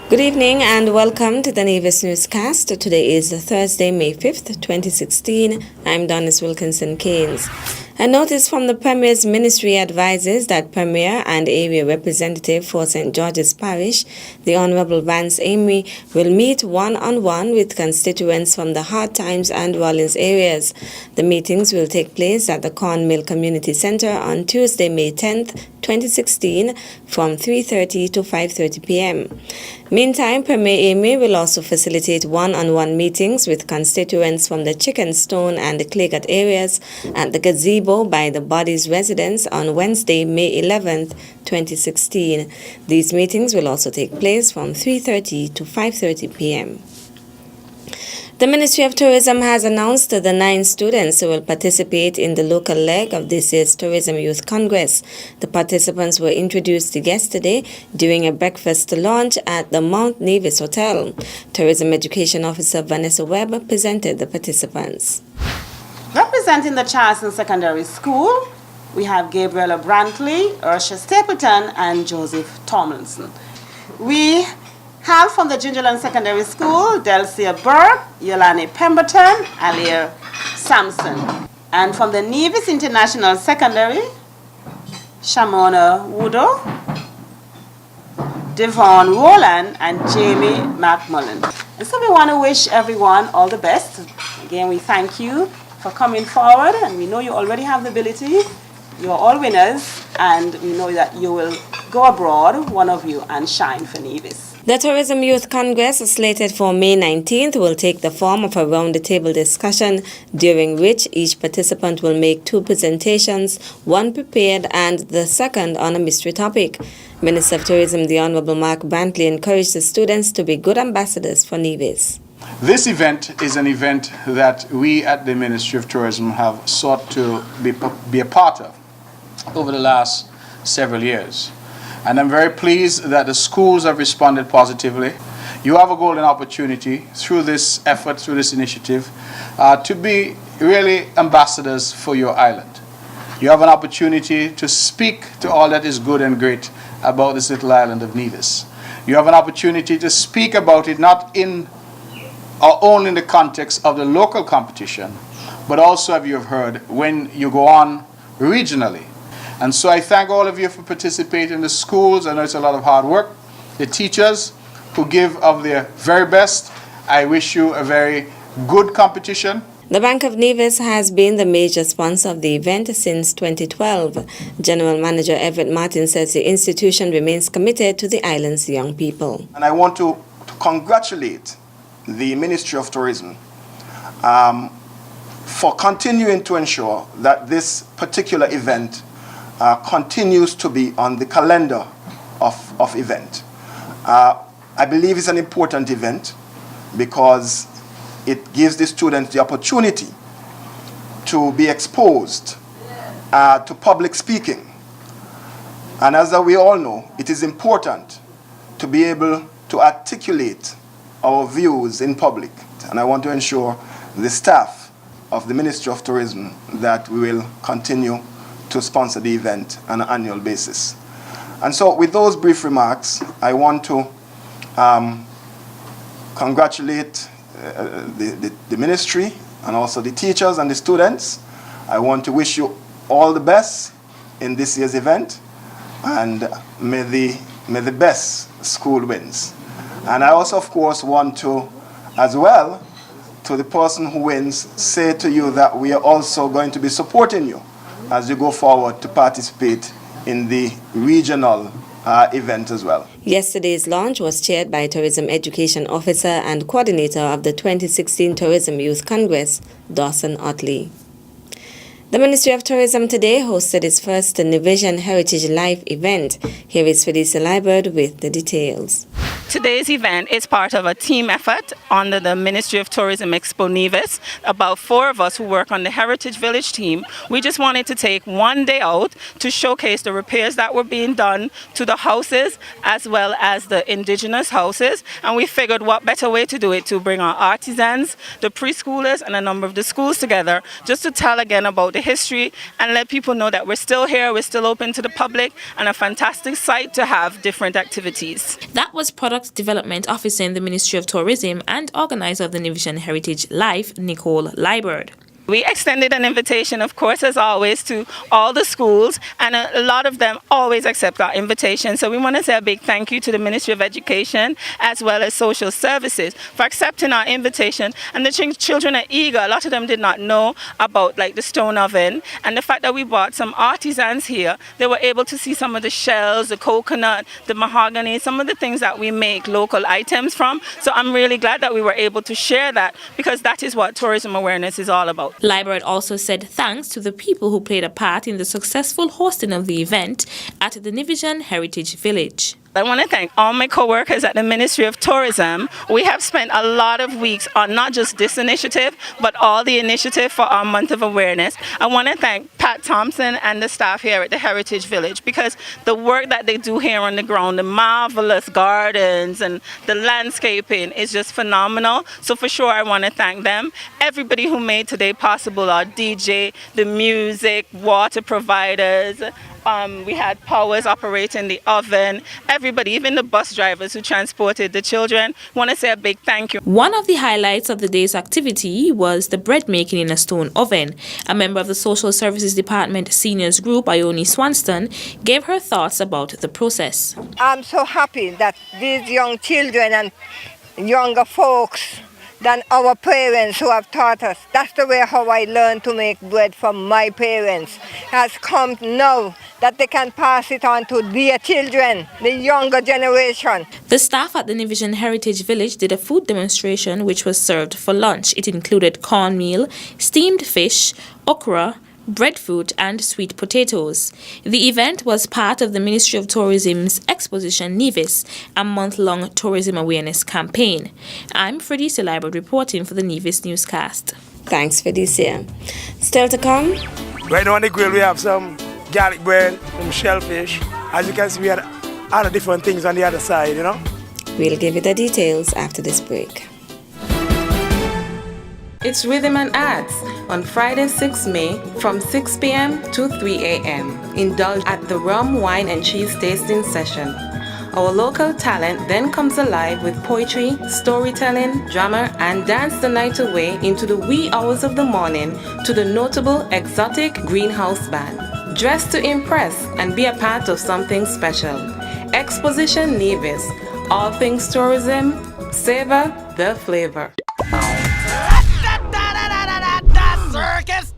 Good evening and welcome to the Nevis Newscast. Today is Thursday, May 5th, 2016. I'm Donis Wilkinson Keynes. A notice from the Premier's Ministry advises that Premier and Area Representative for St. George's Parish, the Honourable Vance Amory, will meet one-on-one with constituents from the Hard Times and Rollins areas. The meetings will take place at the Cornmill Community Centre on Tuesday, May 10th, 2016 from 3:30 to 5:30 p.m. Meantime, Premier Amory will also facilitate one-on-one meetings with constituents from the Chickenstone and the Claygut areas at the gazebo by the body's residence on Wednesday, May 11th, 2016. These meetings will also take place from 3:30 to 5:30 p.m. The Ministry of Tourism has announced the 9 students who will participate in the local leg of this year's Tourism Youth Congress. The participants were introduced yesterday during a breakfast launch at the Mount Nevis Hotel. Tourism Education Officer Vanessa Webb presented the participants. Representing the Charleston Secondary School, we have Gabriella Brantley, Ursha Stapleton, and Joseph Tomlinson. We have from the Gingerland Secondary School, Delcia Burke, Yolani Pemberton, Alia Sampson. And from the Nevis International Secondary, Shamona Wudo, Devon Rowland, and Jamie McMullen. And so we want to wish everyone all the best. Again, we thank you for coming forward, and we know you already have the ability. You are all winners, and we know that you will go abroad, one of you, and shine for Nevis. The Tourism Youth Congress, slated for May 19th, will take the form of a round-the-table discussion during which each participant will make 2 presentations, one prepared and the second on a mystery topic. Minister of Tourism, the Honourable Mark Brantley, encouraged the students to be good ambassadors for Nevis. This event is an event that we at the Ministry of Tourism have sought to be a part of over the last several years. And I'm very pleased that the schools have responded positively. You have a golden opportunity through this effort, through this initiative, to be really ambassadors for your island. You have an opportunity to speak to all that is good and great about this little island of Nevis. You have an opportunity to speak about it not in or only in the context of the local competition, but also, as you have heard, when you go on regionally. And so I thank all of you for participating in the schools. I know it's a lot of hard work. The teachers who give of their very best. I wish you a very good competition. The Bank of Nevis has been the major sponsor of the event since 2012. General Manager Everett Martin says the institution remains committed to the island's young people. And I want to congratulate the Ministry of Tourism for continuing to ensure that this particular event continues to be on the calendar of event. I believe it's an important event because it gives the students the opportunity to be exposed to public speaking. And as we all know, it is important to be able to articulate our views in public. And I want to ensure the staff of the Ministry of Tourism that we will continue to sponsor the event on an annual basis. And so with those brief remarks, I want to congratulate the ministry and also the teachers and the students. I want to wish you all the best in this year's event, and may the best school wins. And I also, of course, want to, as well, to the person who wins, say to you that we are also going to be supporting you as you go forward to participate in the regional event as well. Yesterday's launch was chaired by Tourism Education Officer and Coordinator of the 2016 Tourism Youth Congress, Dawson Otley. The Ministry of Tourism today hosted its first Nevision Heritage Life event. Here is Felicia Liebert with the details. Today's event is part of a team effort under the Ministry of Tourism Expo Nevis. About 4 of us who work on the Heritage Village team, we just wanted to take one day out to showcase the repairs that were being done to the houses as well as the indigenous houses. And we figured what better way to do it to bring our artisans, the preschoolers and a number of the schools together just to tell again about the history and let people know that we're still here, we're still open to the public, and a fantastic site to have different activities. That was product Product Development Officer in the Ministry of Tourism and organizer of the Nivision Heritage Life, Nicole Liebert. We extended an invitation, of course, as always, to all the schools, and a lot of them always accept our invitation. So we want to say a big thank you to the Ministry of Education as well as Social Services for accepting our invitation. And the children are eager. A lot of them did not know about like the stone oven, and the fact that we brought some artisans here, they were able to see some of the shells, the coconut, the mahogany, some of the things that we make local items from. So I'm really glad that we were able to share that, because that is what tourism awareness is all about. Liebert also said thanks to the people who played a part in the successful hosting of the event at the Nivision Heritage Village. I want to thank all my co-workers at the Ministry of Tourism. We have spent a lot of weeks on not just this initiative, but all the initiative for our month of awareness. I want to thank Pat Thompson and the staff here at the Heritage Village, because the work that they do here on the ground, the marvelous gardens and the landscaping is just phenomenal. So for sure, I want to thank them. Everybody who made today possible, our DJ, the music, water providers, we had powers operating the oven, everybody, even the bus drivers who transported the children. Want to say a big thank you. One of the highlights of the day's activity was the bread making in a stone oven. A member of the Social Services Department Seniors Group, Ione Swanston, gave her thoughts about the process. I'm so happy that these young children and younger folks than our parents who have taught us. That's the way how I learned to make bread from my parents. Has come now that they can pass it on to their children, the younger generation. The staff at the Nivision Heritage Village did a food demonstration which was served for lunch. It included cornmeal, steamed fish, okra, breadfruit and sweet potatoes. The event was part of the Ministry of Tourism's Exposition Nevis, a month-long tourism awareness campaign. I'm Felicia Liebert reporting for the Nevis Newscast. Thanks, Felicia. Still to come? Right now on the grill we have some garlic bread, some shellfish. As you can see, we had other different things on the other side, you know. We'll give you the details after this break. It's Rhythm and Arts on Friday, 6 May from 6 p.m. to 3 a.m. Indulge at the Rum, Wine and Cheese tasting session. Our local talent then comes alive with poetry, storytelling, drama, and dance the night away into the wee hours of the morning to the notable Exotic Greenhouse Band. Dress to impress and be a part of something special. Exposition Nevis. All things tourism, savor the flavor. Circus,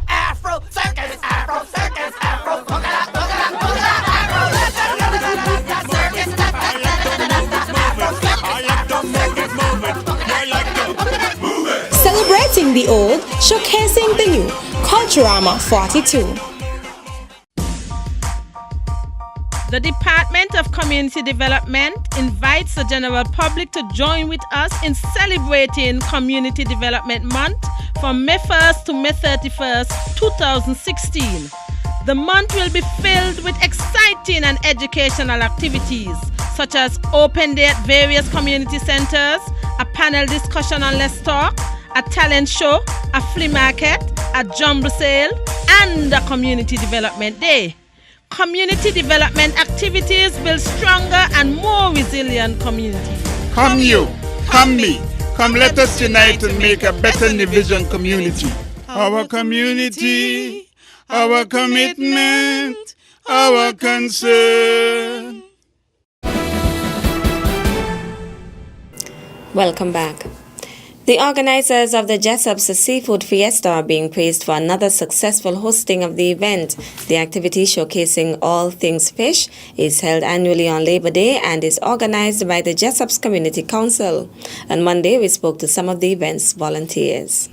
Afro circus, Afro circus, Afro polka dot, Afro circus, Celebrating the old, showcasing the new. Culturama 42. The Department of Community Development invites the general public to join with us in celebrating Community Development Month from May 1st to May 31st, 2016. The month will be filled with exciting and educational activities such as open day at various community centers, a panel discussion on Let's Talk, a talent show, a flea market, a jumble sale, and a community development day. Community development activities build stronger and more resilient communities. Come you, come me, come let us unite and make a better Nivision community. Our community, our commitment, our concern. Welcome back. The organizers of the Jessup's Seafood Fiesta are being praised for another successful hosting of the event. The activity showcasing all things fish is held annually on Labor Day and is organized by the Jessup's Community Council. On Monday, we spoke to some of the event's volunteers.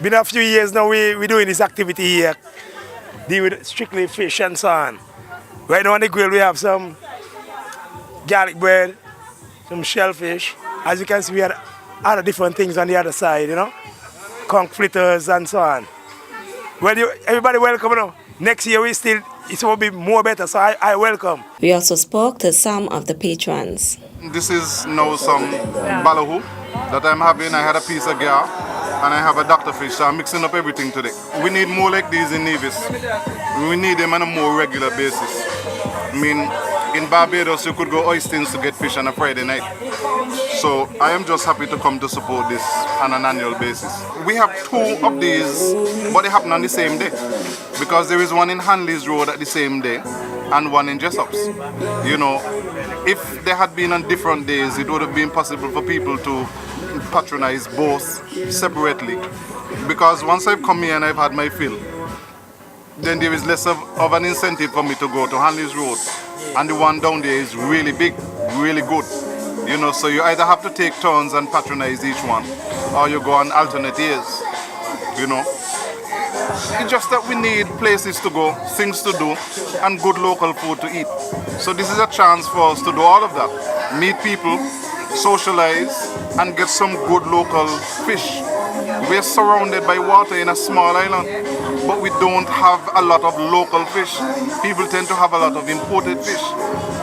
Been a few years now we're doing this activity here, deal with strictly fish and so on. Right now on the grill we have some garlic bread, some shellfish. As you can see, we had other different things on the other side, you know, conch fritters and so on. Well, everybody welcome, you know. Next year it will be more better, so I welcome. We also spoke to some of the patrons. This is now some ballahu that I'm having. I had a piece of gar and I have a doctor fish, so I'm mixing up everything today. We need more like these in Nevis. We need them on a more regular basis. I mean, In Barbados, you could go Oystins to get fish on a Friday night. So I am just happy to come to support this on an annual basis. We have 2 of these, but they happen on the same day. Because there is one in Hanley's Road at the same day and one in Jessop's. You know, if they had been on different days, it would have been possible for people to patronize both separately. Because once I've come here and I've had my fill, then there is less of an incentive for me to go to Hanley's Road. And the one down there is really big, really good. You know, so you either have to take turns and patronize each one, or you go on alternate years, you know. It's just that we need places to go, things to do, and good local food to eat. So this is a chance for us to do all of that. Meet people, socialize, and get some good local fish. We're surrounded by water in a small island, but we don't have a lot of local fish. People tend to have a lot of imported fish,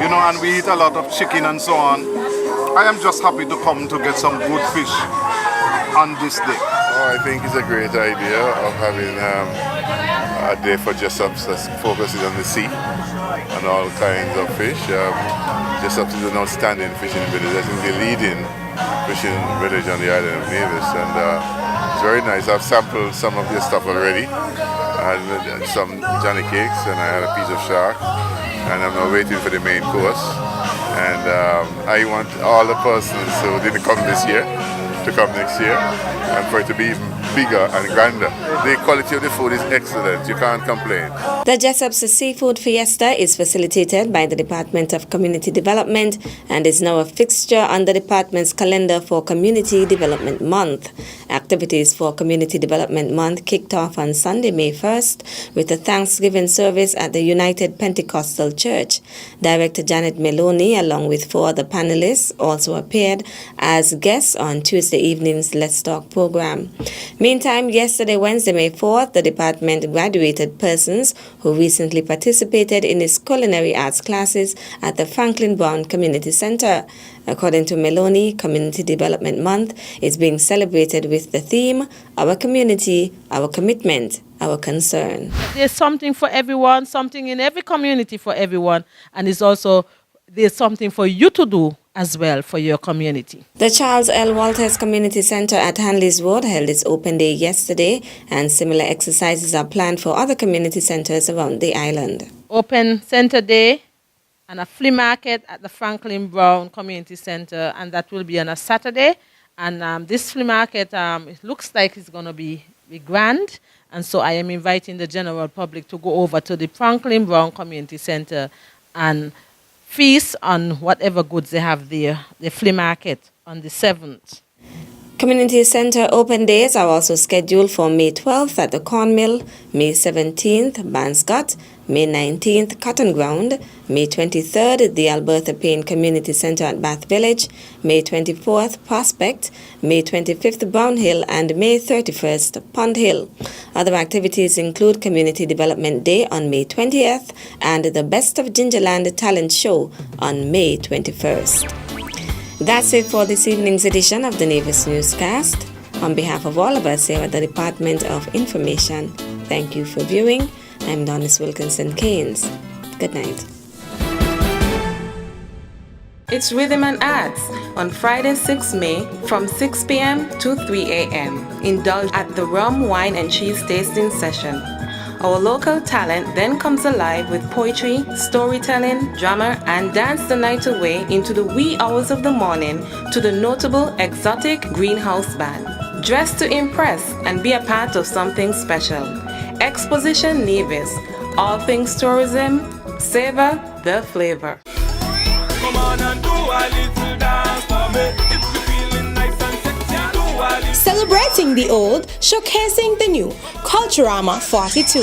you know, and we eat a lot of chicken and so on. I am just happy to come to get some good fish on this day. Oh, I think it's a great idea of having a day for Jessop's that's focusing on the sea and all kinds of fish. Jessop's is an outstanding fishing village. I think the leading fishing village on the island of Nevis, and it's very nice. I've sampled some of your stuff already. I had some Johnny cakes and I had a piece of shark, and I'm now waiting for the main course. And I want all the persons who didn't come this year to come next year, and for it to be even bigger and grander. The quality of the food is excellent. You can't complain. The Jessop's Seafood Fiesta is facilitated by the Department of Community Development and is now a fixture on the department's calendar for Community Development Month. Activities for Community Development Month kicked off on Sunday, May 1st, with a Thanksgiving service at the United Pentecostal Church. Director Janet Meloni, along with 4 other panelists, also appeared as guests on Tuesday evening's Let's Talk program. Meantime, yesterday, Wednesday, May 4th, the department graduated persons who recently participated in its culinary arts classes at the Franklin Brown Community Center. According to Meloni, Community Development Month is being celebrated with the theme, Our Community, Our Commitment, Our Concern. There's something for everyone, something in every community for everyone, and it's also there's something for you to do as well for your community. The Charles L. Walters Community Center at Hanley's Road held its open day yesterday, and similar exercises are planned for other community centers around the island. Open Center Day and a flea market at the Franklin Brown Community Center, and that will be on a Saturday. And this flea market, it looks like it's going to be grand, and so I am inviting the general public to go over to the Franklin Brown Community Center and feast on whatever goods they have there, the flea market on the 7th. Community Center open days are also scheduled for May 12th at the Corn Mill, May 17th, Banscott, May 19th, Cotton Ground, May 23rd, the Alberta Payne Community Center at Bath Village, May 24th, Prospect, May 25th, Brown Hill, and May 31st, Pond Hill. Other activities include Community Development Day on May 20th and the Best of Gingerland Talent Show on May 21st. That's it for this evening's edition of the Nevis Newscast. On behalf of all of us here at the Department of Information, thank you for viewing. I'm Donis Wilkinson Keynes. Good night. It's Rhythm and Arts on Friday, 6 May from 6 p.m. to 3 a.m. Indulge at the Rum, Wine and Cheese Tasting Session. Our local talent then comes alive with poetry, storytelling, drama, and dance the night away into the wee hours of the morning to the notable Exotic Greenhouse Band. Dress to impress and be a part of something special. Exposition Nevis. All things tourism. Savor the flavor. Come on and do a little dance for me. If you're feeling nice and sexy, do a little. Celebrating the old, showcasing the new. Culturama 42.